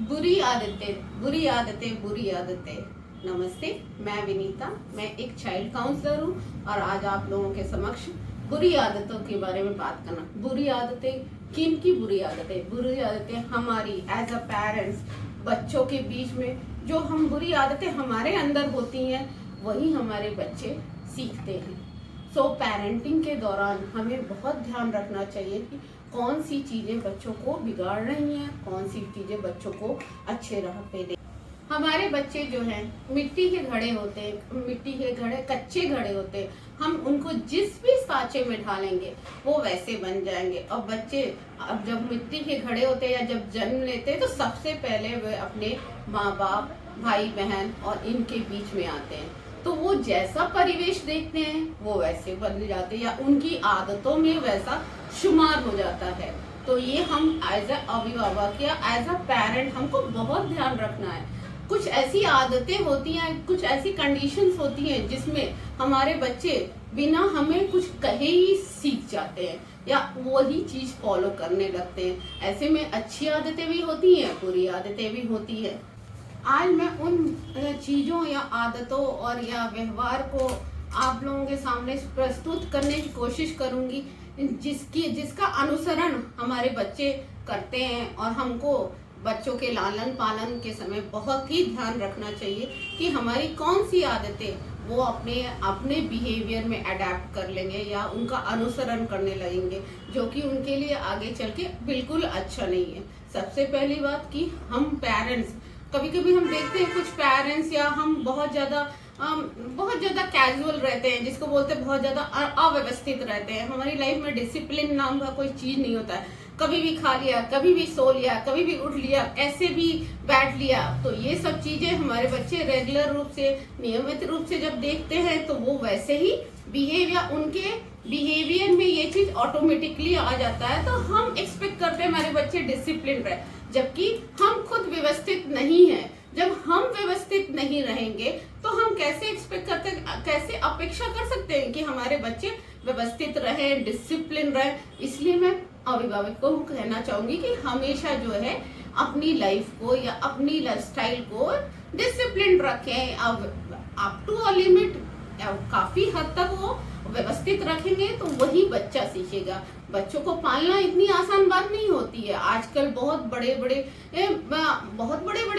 बुरी आदतें बुरी आदतें। नमस्ते, मैं विनीता। मैं एक चाइल्ड काउंसलर हूँ और आज आप लोगों के समक्ष बुरी आदतों के बारे में बात करना। बुरी आदतें, किन की बुरी आदतें? बुरी आदतें हमारी एज अ पेरेंट्स, बच्चों के बीच में जो हम बुरी आदतें हमारे अंदर होती हैं वही हमारे बच्चे सीखते हैं। सो पेरेंटिंग के दौरान हमें बहुत ध्यान रखना चाहिए कि कौन सी चीज़ें बच्चों को बिगाड़ रही हैं, कौन सी चीज़ें बच्चों को अच्छे राह पे दे। हमारे बच्चे जो हैं मिट्टी के घड़े होते हैं, मिट्टी के घड़े, कच्चे घड़े होते हैं। हम उनको जिस भी सांचे में ढालेंगे वो वैसे बन जाएंगे। और बच्चे अब जब मिट्टी के घड़े होते हैं या जब जन्म लेते हैं तो सबसे पहले वे अपने माँ बाप, भाई बहन और इनके बीच में आते हैं। तो वो जैसा परिवेश देखते हैं वो वैसे बन जाते हैं या उनकी आदतों में वैसा शुमार हो जाता है। तो ये हम एज अ अभिभावक या एज अ पेरेंट हमको बहुत ध्यान रखना है। कुछ ऐसी आदतें होती हैं, कुछ ऐसी कंडीशंस होती हैं जिसमें हमारे बच्चे बिना हमें कुछ कहे ही सीख जाते हैं या वही चीज फॉलो करने लगते हैं। ऐसे में अच्छी आदतें भी होती हैं, बुरी आदतें भी होती है। आज मैं उन चीज़ों या आदतों और या व्यवहार को आप लोगों के सामने प्रस्तुत करने की कोशिश करूंगी जिसका अनुसरण हमारे बच्चे करते हैं। और हमको बच्चों के लालन पालन के समय बहुत ही ध्यान रखना चाहिए कि हमारी कौन सी आदतें वो अपने अपने बिहेवियर में अडेप्ट कर लेंगे या उनका अनुसरण करने लगेंगे, जो कि उनके लिए आगे चल के बिल्कुल अच्छा नहीं है। सबसे पहली बात कि हम पेरेंट्स, कभी कभी हम देखते हैं कुछ पेरेंट्स या हम बहुत ज्यादा कैजुअल रहते हैं, जिसको बोलते हैं बहुत ज्यादा अव्यवस्थित रहते हैं। हमारी लाइफ में डिसिप्लिन नाम का कोई चीज नहीं होता है। कभी भी खा लिया, कभी भी सो लिया, कभी भी उठ लिया, कैसे भी बैठ लिया। तो ये सब चीजें हमारे बच्चे रेगुलर रूप से, नियमित रूप से जब देखते हैं तो वो वैसे ही बिहेवियर, उनके बिहेवियर में ये चीज ऑटोमेटिकली आ जाता है। तो हम एक्सपेक्ट करते हैं हमारे बच्चे डिसिप्लिन रहे, जबकि हम खुद व्यवस्थित नहीं है। जब हम व्यवस्थित नहीं रहेंगे तो हम कैसे एक्सपेक्ट करते, कैसे अपेक्षा कर सकते हैं कि हमारे बच्चे व्यवस्थित रहे, डिसिप्लिन रहे। इसलिए मैं अभिभावक को कहना चाहूंगी कि हमेशा जो है अपनी लाइफ को या अपनी लाइफस्टाइल को डिसिप्लिन रखें। अब अप टू अ लिमिट, काफी हद तक वो व्यवस्थित रखेंगे तो वही बच्चा सीखेगा। बच्चों को पालना इतनी आसान बात नहीं होती है। आजकल बहुत बड़े बड़े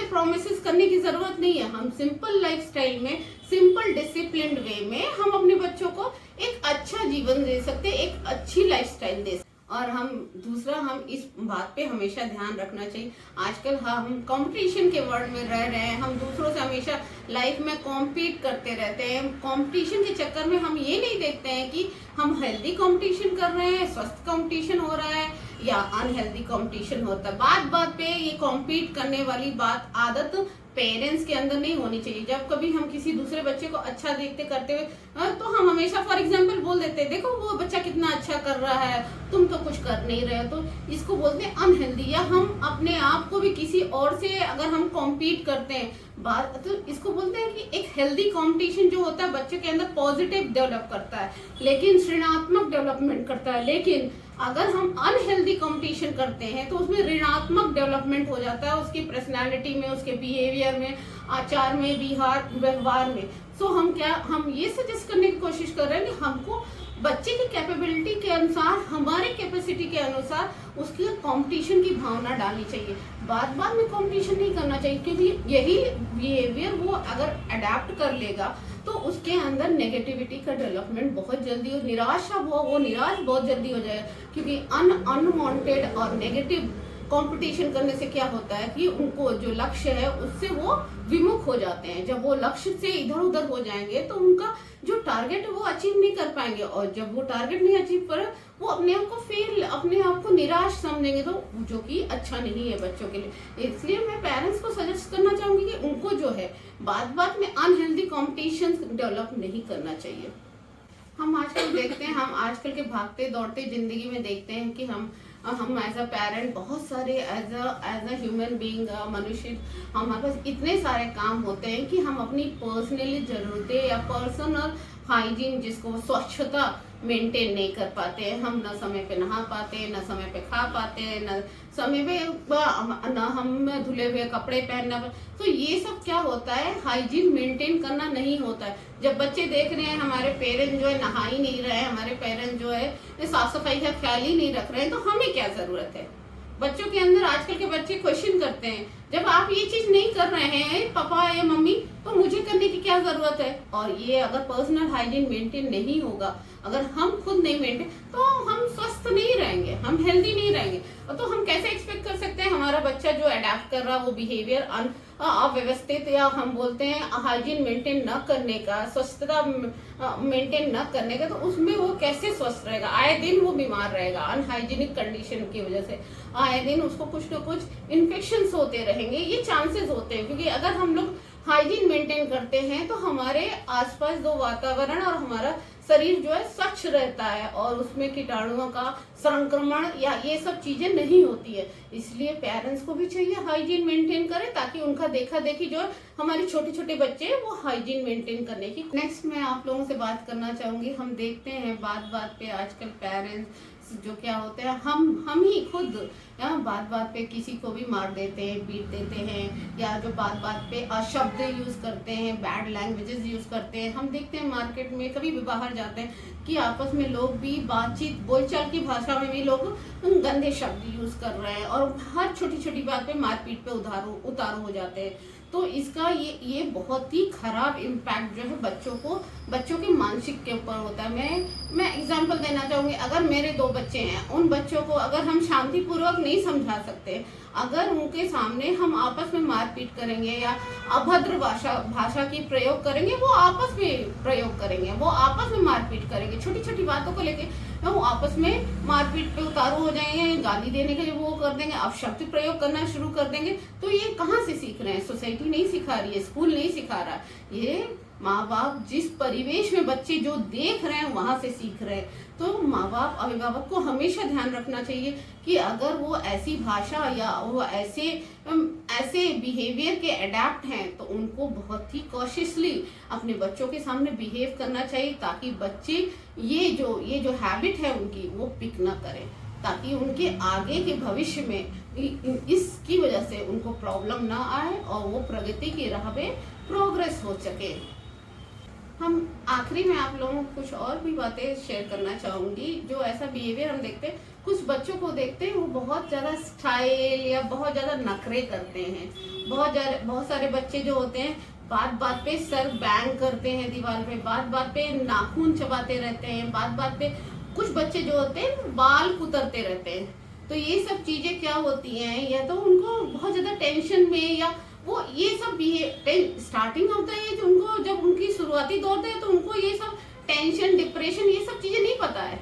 प्रोमिसेस करने की जरूरत नहीं है। हम सिंपल लाइफस्टाइल में, सिंपल डिसिप्लिन्ड वे में हम अपने बच्चों को एक अच्छा जीवन दे सकते हैं, एक अच्छी लाइफस्टाइल दे सकते हैं। और हम इस बात पे हमेशा ध्यान रखना चाहिए। आजकल हम कंपटीशन के वर्ल्ड में रह रहे हैं। हम दूसरों से हमेशा लाइफ में कॉम्पीट करते रहते हैं। कंपटीशन के चक्कर में हम ये नहीं देखते हैं कि हम हेल्दी कंपटीशन कर रहे हैं, स्वस्थ कंपटीशन हो रहा है या अनहेल्दी कंपटीशन होता है। बात पे ये कॉम्पीट करने वाली आदत पेरेंट्स के अंदर नहीं होनी चाहिए। जब कभी हम किसी दूसरे बच्चे को अच्छा देखते करते हुए तो हम हमेशा फॉर एग्जांपल बोल देते हैं, देखो वो बच्चा कितना अच्छा कर रहा है, तुम तो कुछ कर नहीं रहे हो। तो इसको बोलते हैं अनहेल्दी। या हम अपने आप को भी किसी और से अगर हम कॉम्पीट करते हैं तो इसको बोलते हैं कि एक हेल्दी कंपटीशन जो होता है बच्चे के अंदर पॉजिटिव डेवलप करता है, लेकिन ऋणात्मक डेवलपमेंट करता है। लेकिन अगर हम अनहेल्दी कंपटीशन करते हैं तो उसमें ऋणात्मक डेवलपमेंट हो जाता है, उसकी पर्सनालिटी में, उसके बिहेवियर में, आचार में, व्यवहार में। सो हम ये सजेस्ट करने की कोशिश कर रहे हैं कि हमको बच्चे की कैपेबिलिटी के अनुसार, हमारे कैपेसिटी के अनुसार उसकी कंपटीशन की भावना डालनी चाहिए। बात में कंपटीशन नहीं करना चाहिए, क्योंकि यही बिहेवियर वो अगर अडेप्ट कर लेगा तो उसके अंदर नेगेटिविटी का डेवलपमेंट बहुत जल्दी, और निराश बहुत जल्दी हो जाएगा। क्योंकि अनवांटेड और नेगेटिव कंपटीशन करने से क्या होता है कि उनको जो लक्ष्य है उससे वो विमुख हो जाते हैं। जब वो लक्ष्य से इधर उधर हो जाएंगे तो उनका जो टारगेट है वो अचीव नहीं कर पाएंगे, और जब वो टारगेट नहीं अचीव करे वो अपने आप को फेल, अपने आप को निराश समझेंगे, तो जो कि अच्छा नहीं है बच्चों के लिए। इसलिए मैं पेरेंट्स को सजेस्ट करना चाहूंगी कि उनको जो है बात में अनहेल्दी कॉम्पिटिशन डेवलप नहीं करना चाहिए। हम आजकल देखते हैं, हम आजकल के भागते दौड़ते जिंदगी में देखते हैं कि हम एज अ पेरेंट बहुत सारे एज अ ह्यूमन बीइंग, मनुष्य, हमारे पास इतने सारे काम होते हैं कि हम अपनी पर्सनली जरूरतें या पर्सनल हाइजीन, जिसको स्वच्छता मेंटेन नहीं कर पाते, हम न समय पे नहा पाते, न समय पे खा पाते, न समय पे न हम धुले हुए कपड़े पहनना। तो ये सब क्या होता है, हाइजीन मेंटेन करना नहीं होता है। जब बच्चे देख रहे हैं हमारे पेरेंट्स जो है नहा ही नहीं रहे हैं, हमारे पेरेंट्स जो है साफ सफाई का ख्याल ही नहीं रख रहे हैं, तो हमें क्या जरूरत है। बच्चों के अंदर आजकल के बच्चे क्वेश्चन करते हैं, जब आप ये चीज नहीं कर रहे हैं पापा या मम्मी, तो मुझे करने की क्या जरूरत है। और ये अगर पर्सनल हाइजीन मेंटेन नहीं होगा, अगर हम खुद नहीं मेंटेन, तो हम स्वस्थ नहीं रहेंगे, हम हेल्दी नहीं रहेंगे। तो हम कैसे एक्सपेक्ट कर सकते हैं हमारा बच्चा जो अडेप्ट कर रहा है वो बिहेवियर अव्यवस्थित या हम बोलते हैं हाइजीन मेंटेन न करने का, स्वच्छता मेंटेन न करने का, तो उसमें वो कैसे स्वस्थ रहेगा। आए दिन वो बीमार रहेगा, अनहाइजीनिक कंडीशन की वजह से आए दिन उसको कुछ न कुछ इन्फेक्शंस होते रहेंगे, ये चांसेस होते हैं। क्योंकि अगर हम लोग हाइजीन मेंटेन करते हैं तो हमारे आसपास जो वातावरण और हमारा शरीर जो है स्वच्छ रहता है और उसमें कीटाणुओं का संक्रमण या ये सब चीजें नहीं होती है। इसलिए पेरेंट्स को भी चाहिए हाइजीन मेंटेन करें, ताकि उनका देखा देखी जो हमारे छोटे छोटे बच्चे हैं वो हाइजीन मेंटेन करने की। नेक्स्ट मैं आप लोगों से बात करना चाहूंगी, हम देखते हैं बात बात पे आजकल पेरेंट्स जो क्या होते हैं, हम ही खुद बात बात पे किसी को भी मार देते हैं, पीट देते हैं, या जो बात बात पे अशब्द यूज करते हैं, बैड लैंग्वेजेस यूज करते हैं। हम देखते हैं मार्केट में कभी भी बाहर जाते हैं कि आपस में लोग भी बातचीत बोलचाल की भाषा में भी लोग गंदे शब्द यूज कर रहे हैं और हर छोटी छोटी बात पे मारपीट पे उतारू हो जाते हैं। तो इसका ये बहुत ही खराब इम्पैक्ट जो है बच्चों के मानसिक के ऊपर होता है। मैं एग्जांपल देना चाहूंगी, अगर मेरे 2 बच्चे हैं, उन बच्चों को अगर हम शांतिपूर्वक नहीं समझा सकते, अगर उनके सामने हम आपस में मारपीट करेंगे या अभद्र भाषा की प्रयोग करेंगे, वो आपस में प्रयोग करेंगे, वो आपस में मारपीट करेंगे, छोटी छोटी बातों को लेके वो आपस में मारपीट पे उतारू हो जाएंगे, गाली देने के लिए वो कर देंगे, अपशब्द प्रयोग करना शुरू कर देंगे। तो ये कहाँ से सीख रहे हैं, सोसाइटी नहीं सिखा रही है, स्कूल नहीं सिखा रहा, ये माँ बाप जिस परिवेश में बच्चे जो देख रहे हैं वहां से सीख रहे हैं। तो माँ बाप अभिभावक को हमेशा ध्यान रखना चाहिए कि अगर वो ऐसी भाषा या वो ऐसे बिहेवियर के अडेप्ट हैं तो उनको बहुत ही कॉशियसली अपने बच्चों के सामने बिहेव करना चाहिए, ताकि बच्चे ये जो हैबिट है उनकी वो पिक ना करें, ताकि उनके आगे के भविष्य में इसकी वजह से उनको प्रॉब्लम ना आए और वो प्रगति की राह पे प्रोग्रेस हो सके। हम आखिरी में आप लोगों को कुछ और भी बातें शेयर करना चाहूंगी। जो ऐसा बिहेवियर हम देखते हैं, कुछ बच्चों को देखते हैं वो बहुत ज़्यादा स्टाइल या बहुत ज़्यादा नखरे करते हैं। बहुत सारे बच्चे जो होते हैं बात बात पे सर बैंग करते हैं दीवार पे, बात बात पे नाखून चबाते रहते हैं, बात बात पे कुछ बच्चे जो होते हैं बाल कुतरते रहते हैं। तो ये सब चीज़ें क्या होती हैं, या तो उनको बहुत ज़्यादा टेंशन में या वो ये सब स्टार्टिंग होता है जो उनको, जब उनकी शुरुआती दौर है तो उनको ये सब टेंशन डिप्रेशन ये सब चीजें नहीं पता है।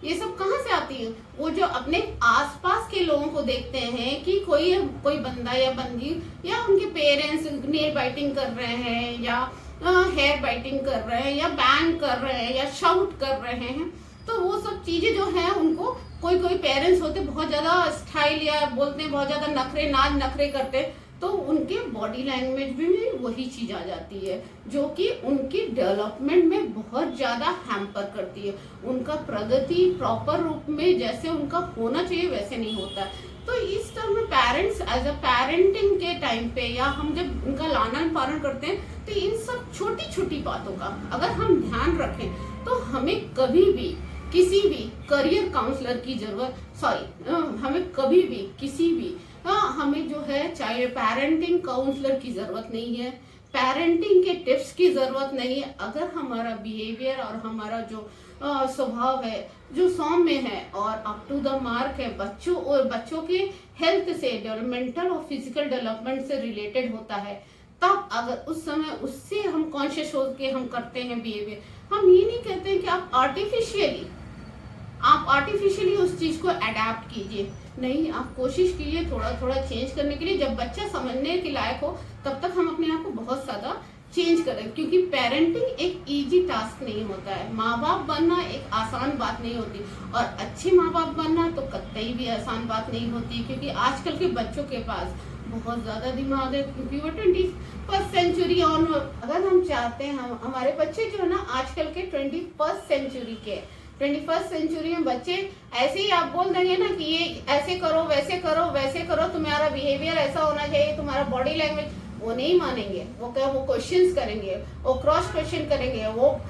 ये सब कहाँ से आती है, वो जो अपने आसपास के लोगों को देखते हैं कि कोई बंदा या बंदी या उनके पेरेंट्स नेल बाइटिंग कर रहे हैं या हेयर बाइटिंग कर रहे हैं या बैंग कर रहे हैं या शाउट कर रहे हैं, तो वो सब चीजें जो है उनको कोई पेरेंट्स होते बहुत ज्यादा स्टाइल या बोलते हैं बहुत ज्यादा नखरे करते, तो उनके बॉडी लैंग्वेज में वही चीज आ जाती है जो कि उनकी डेवलपमेंट में बहुत ज्यादा हैम्पर करती है। उनका प्रगति प्रॉपर रूप में जैसे उनका होना चाहिए वैसे नहीं होता। तो इस तरह में पेरेंट्स एज अ पेरेंटिंग के टाइम पे या हम जब उनका लालन पालन करते हैं, तो इन सब छोटी छोटी बातों का अगर हम ध्यान रखें तो हमें कभी भी किसी भी करियर काउंसलर की जरूरत हमें कभी भी किसी भी हमें जो है चाहे पेरेंटिंग काउंसलर की जरूरत नहीं है, पेरेंटिंग के टिप्स की जरूरत नहीं है। अगर हमारा बिहेवियर और हमारा जो स्वभाव है जो सौम्य है और अप टू द मार्क है, बच्चों के हेल्थ से, डेवलपमेंटल और फिजिकल डेवलपमेंट से रिलेटेड होता है, तब अगर उस समय उससे हम कॉन्शियस होकर हम करते हैं बिहेवियर। हम ये नहीं कहते हैं कि आप आर्टिफिशियली उस चीज को अडेप्ट कीजिए, नहीं, आप कोशिश कीजिए थोड़ा थोड़ा चेंज करने के लिए। जब बच्चा समझने के लायक हो तब तक हम अपने आप को बहुत ज्यादा चेंज करें, क्योंकि पेरेंटिंग एक इजी टास्क नहीं होता है। माँ बाप बनना एक आसान बात नहीं होती, और अच्छे माँ बाप बनना तो कतई भी आसान बात नहीं होती, क्योंकि आजकल के बच्चों के पास बहुत ज्यादा दिमाग है, क्योंकि वो 21st सेंचुरी ऑन। अगर हम चाहते हैं हमारे बच्चे जो है ना आजकल के 21st सेंचुरी के 21st सेंचुरी में बच्चे ऐसे ही आप बोल देंगे ना कि ये ऐसे करो वैसे करो वैसे करो, तुम्हारा बिहेवियर ऐसा होना चाहिए, तुम्हारा बॉडी लैंग्वेज, वो नहीं मानेंगे। वो क्वेश्चंस करेंगे, वो क्रॉस क्वेश्चन करेंगे, वो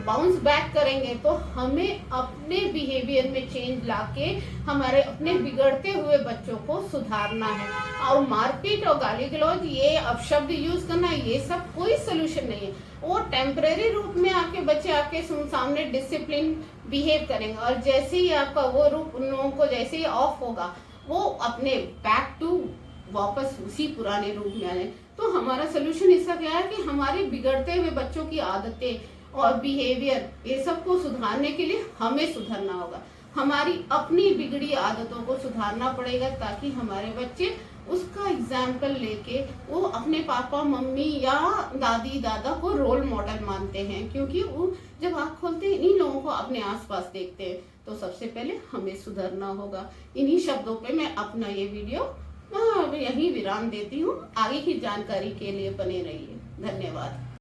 बाउंस बैक करेंगे। तो हमें अपने बिहेवियर में चेंज लाके हमारे अपने बिगड़ते हुए बच्चों को सुधारना है। और मारपीट और गाली गलौज, ये अपशब्द यूज करना, ये सब कोई सोल्यूशन नहीं है। वो टेम्परेरी रूप में आपके बच्चे आपके सामने डिसिप्लिन बिहेव करेंगे, और जैसे ही आपका वो रूप उन लोगों को जैसे ही ऑफ होगा, वो अपने बैक टू वापस उसी पुराने रूप में आ जाए। तो हमारा सोल्यूशन इसका क्या है कि हमारे बिगड़ते हुए बच्चों की आदतें और बिहेवियर, ये सब को सुधारने के लिए हमें सुधरना होगा। हमारी अपनी बिगड़ी आदतों को सुधारना पड़ेगा, ताकि हमारे बच्चे उसका एग्जाम्पल लेके वो अपने पापा मम्मी या दादी दादा को रोल मॉडल मानते हैं। क्योंकि वो जब आँख खोलते हैं इन्हीं लोगों को अपने आसपास देखते हैं। तो सबसे पहले हमें सुधरना होगा। इन्हीं शब्दों पे मैं अपना ये वीडियो यहीं विराम देती हूँ। आगे की जानकारी के लिए बने रहिए। धन्यवाद।